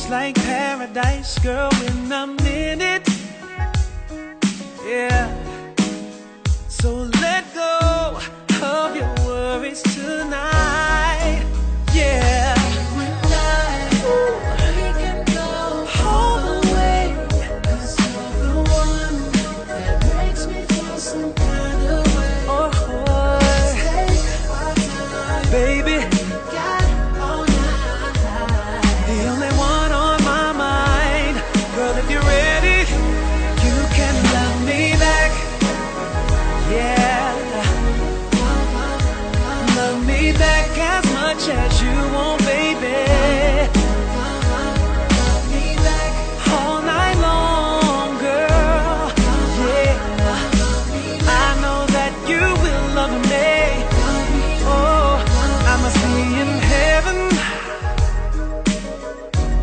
It's like paradise, girl, when I'm in it. Yeah. So let go of your worries tonight. Yeah. We can go all the way, 'cause you're the one that makes me feel some kind of way. Oh, Take our time, baby, got all night. the only one on my mind. Girl, if you're ready, you can love me back. Yeah. Love me back as much as you want, baby. Love me back, All night long, girl. Yeah. I know that you will love me. Oh, I must be in heaven.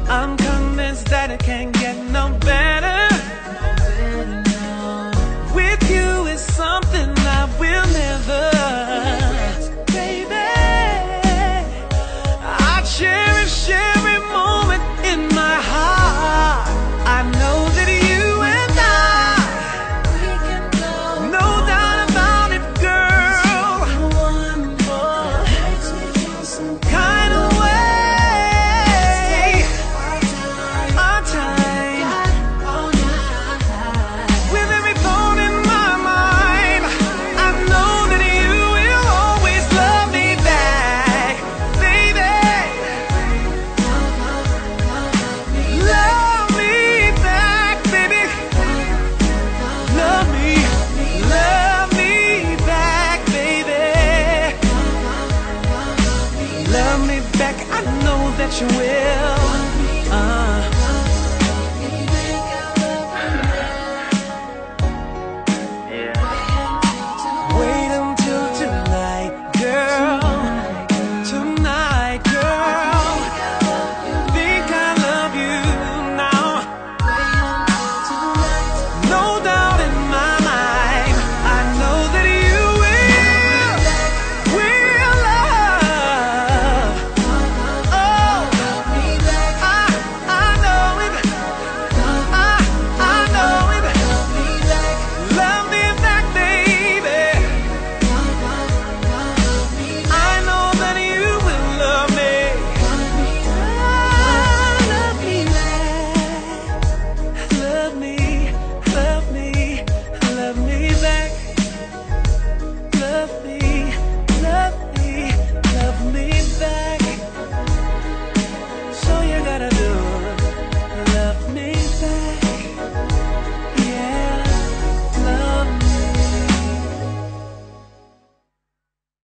I'm convinced that it can't get no better. With you is something I will never. Baby, I cherish every moment in my heart. I know that you and we can go no doubt about it, girl. one more. Makes me feel some Kind of way, our time, our time. got all night. With every thought in my mind, I know that you will always love me back, baby. Love me back, baby. Love me back, baby. Love me back, I know that you will.